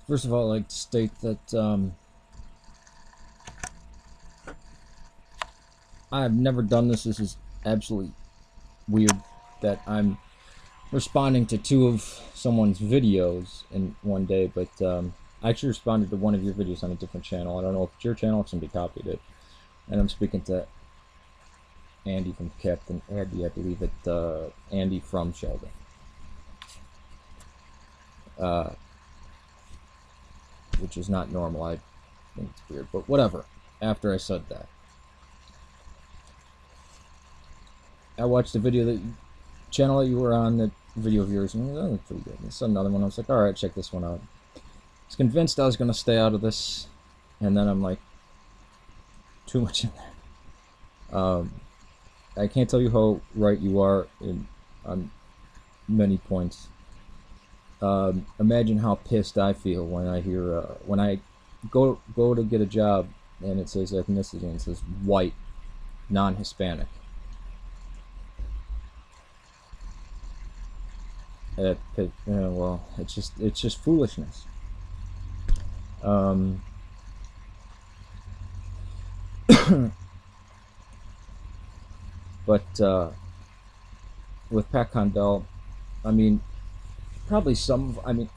First of all, I'd like to state that I've never done this. This is absolutely weird that I'm responding to two of someone's videos in one day, but I actually responded to one of your videos on a different channel. I don't know if it's your channel, if somebody copied it. And I'm speaking to Andy from Captain Andy, I believe it, Andy from Sheldon. Which is not normal. I think it's weird, but whatever. After I said that, I watched the video channel that you were on, that video of yours, and that was pretty good. And I saw another one. I was like, all right, check this one out. I was convinced I was going to stay out of this, and then I'm like, too much in there. I can't tell you how right you are on many points. Imagine how pissed I feel when I hear when I go to get a job and it says ethnicity and it says white, non-Hispanic. Well, it's just foolishness. But with Pat Condell, I mean, probably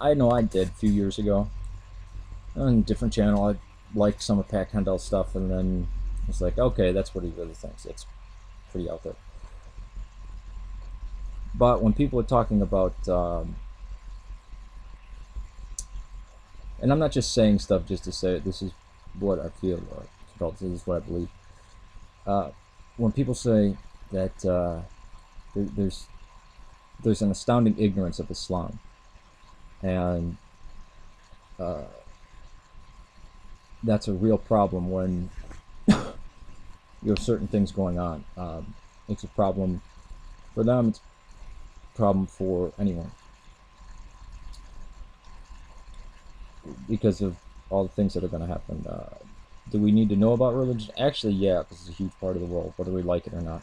I know I did a few years ago on a different channel. I liked some of Pat Condell's stuff, and then it's like, okay, that's what he really thinks. It's pretty out there. But when people are talking about, and I'm not just saying stuff just to say it, this is what I feel, this is what I believe. When people say that there's an astounding ignorance of Islam, and that's a real problem when you have certain things going on. It's a problem for them, it's a problem for anyone, because of all the things that are going to happen. Do we need to know about religion? Actually, yeah, because it's a huge part of the world, whether we like it or not.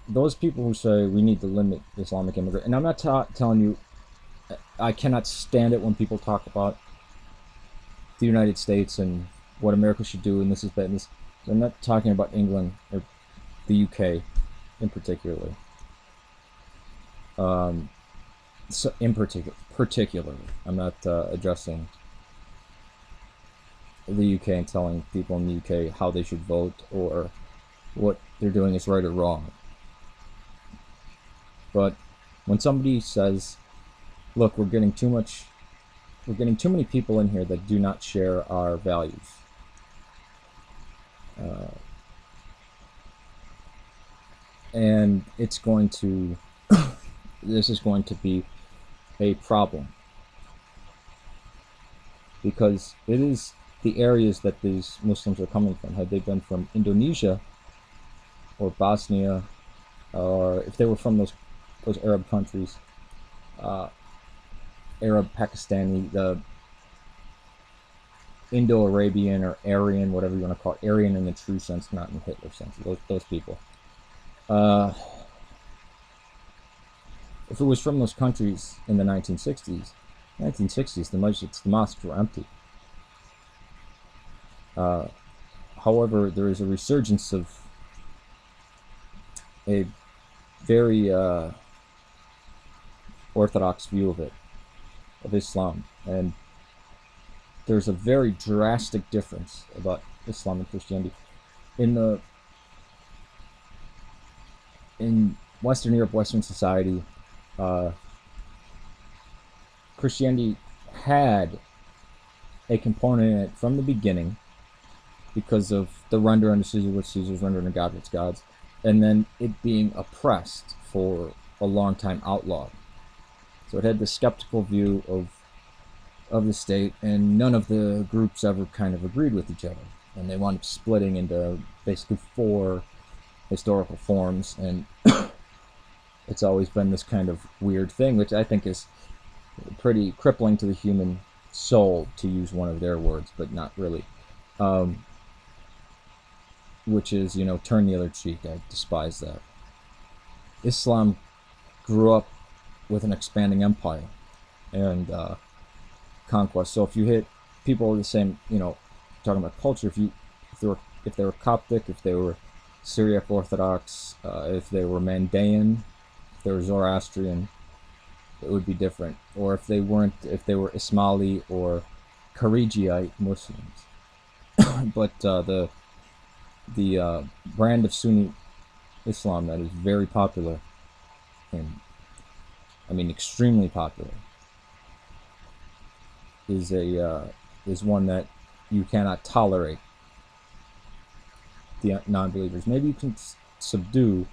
Those people who say we need to limit Islamic immigrants, and I'm not telling you, I cannot stand it when people talk about the United States and what America should do, and this is bad. And this, I'm not talking about England or the UK in particular. So particularly, I'm not addressing the UK and telling people in the UK how they should vote or what they're doing is right or wrong. But when somebody says, look, we're getting too many people in here that do not share our values, and it's going to this is going to be a problem, because it is the areas that these Muslims are coming from. Had they been from Indonesia or Bosnia, or if they were from those Arab countries, Arab, Pakistani, the Indo-Arabian or Aryan, whatever you want to call it, Aryan in the true sense, not in Hitler's sense, those people. If it was from those countries in the 1960s, the mosques were empty. However, there is a resurgence of a very orthodox view of Islam, and there's a very drastic difference about Islam and Christianity. In Western Europe, Western society, Christianity had a component in it from the beginning, because of the render unto Caesar what Caesar's, render unto God what's God's, and then it being oppressed for a long time, outlawed. So it had this skeptical view of the state, and none of the groups ever kind of agreed with each other, and they wound up splitting into basically 4 historical forms, and it's always been this kind of weird thing, which I think is pretty crippling to the human soul, to use one of their words, but not really. Which is, turn the other cheek. I despise that. Islam grew up with an expanding empire. and conquest. So if you hit people of the same, talking about culture, if they were Coptic, if they were Syriac Orthodox, if they were Mandaean, if they were Zoroastrian, it would be different. Or if they weren't, if they were Ismaili or Kharijiite Muslims. But the brand of Sunni Islam that is very popular, and I mean extremely popular, is one that you cannot tolerate the non-believers. Maybe you can subdue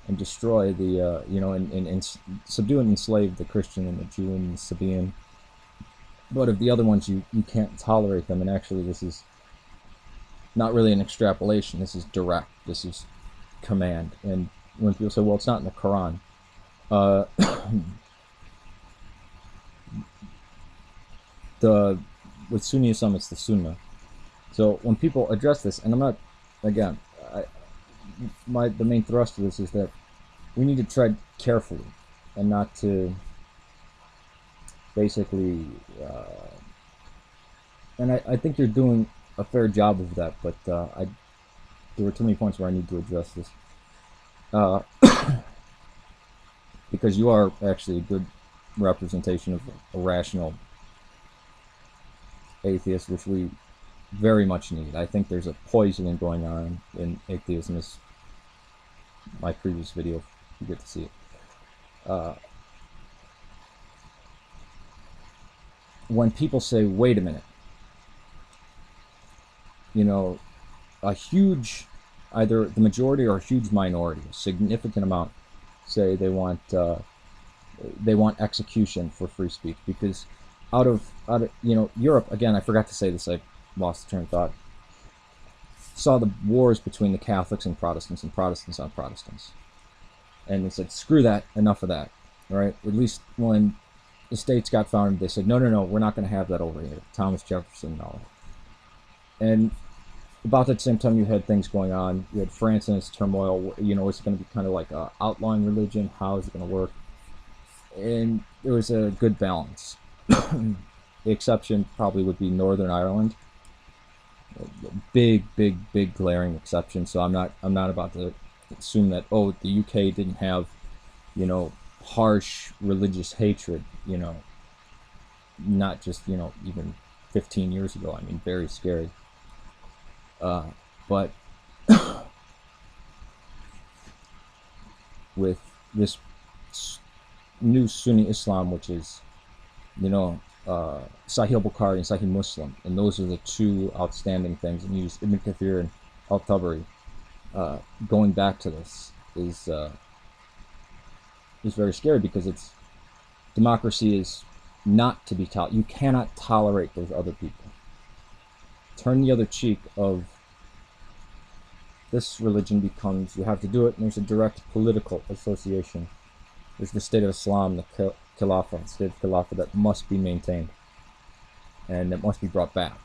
and destroy and subdue and enslave the Christian and the Jew and the Sabaean. But of the other ones, you can't tolerate them. And actually, this is not really an extrapolation. This is direct. This is command. And when people say, well, it's not in the Quran, with Sunni Islam, it's the Sunnah. So when people address this, and I'm not, again, the main thrust of this is that we need to tread carefully and not to basically, and I think you're doing a fair job of that, but there were too many points where I need to address this. Because you are actually a good representation of a rational atheist, which we very much need. I think there's a poisoning going on in atheism, as my previous video, you get to see it. When people say, wait a minute, a huge, either the majority or a huge minority, a significant amount, say they want execution for free speech, because out of Europe, again, I forgot to say this, I lost the train of thought, saw the wars between the Catholics and Protestants on Protestants, and they said, screw that, enough of that, right? At least when the states got founded, they said, no, we're not going to have that over here. Thomas Jefferson and all that. And about that same time, you had things going on. You had France in its turmoil. It's going to be kind of like a outlawing religion. How is it going to work? And there was a good balance. The exception probably would be Northern Ireland. Big glaring exception. So I'm not about to assume that, the UK didn't have, harsh religious hatred, not just, even 15 years ago. I mean, very scary. But with this new Sunni Islam, which is, Sahih Bukhari and Sahih Muslim, and those are the two outstanding things. And you use Ibn Kathir and Al-Tabari. Going back to this is very scary, because democracy is not to be tolerated. You cannot tolerate those other people. Turn the other cheek of this religion becomes, you have to do it, and there's a direct political association. There's the state of Islam, the Khilafah, state of Khilafah, that must be maintained, and it must be brought back.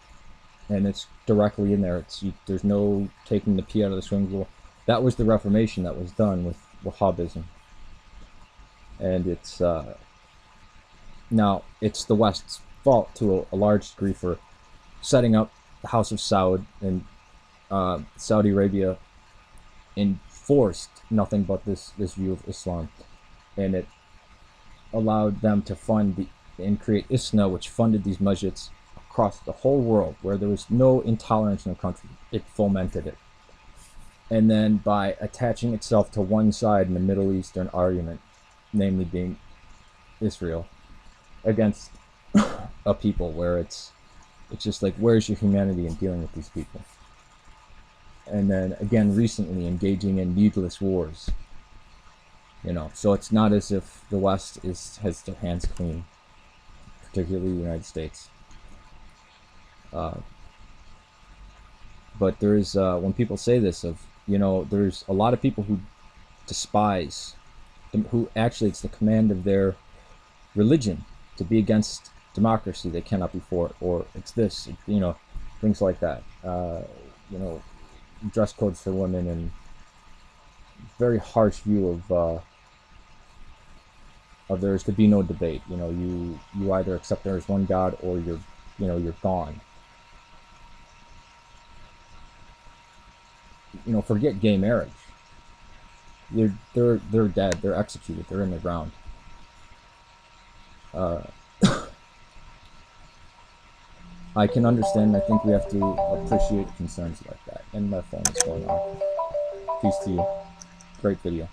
And it's directly in there. There's no taking the pea out of the swimming pool. That was the Reformation that was done with Wahhabism. And it's now it's the West's fault to a large degree for setting up the House of Saud, and Saudi Arabia enforced nothing but this view of Islam, and it allowed them to fund and create ISNA, which funded these masjids across the whole world, where there was no intolerance in the country. It fomented it. And then by attaching itself to one side in the Middle Eastern argument, namely being Israel, against a people where it's just like, where's your humanity in dealing with these people? And then again, recently engaging in needless wars. So it's not as if the West has their hands clean, particularly the United States. But there is, when people say this, there's a lot of people who despise, who actually, it's the command of their religion to be against democracy. They cannot be for it, or it's this, things like that. Dress codes for women, and very harsh view of there is to be no debate. You either accept there is one God or you're gone. Forget gay marriage. They're dead. They're executed. They're in the ground. I can understand. I think we have to appreciate concerns like that. And my phone is going off. Peace to you. Great video.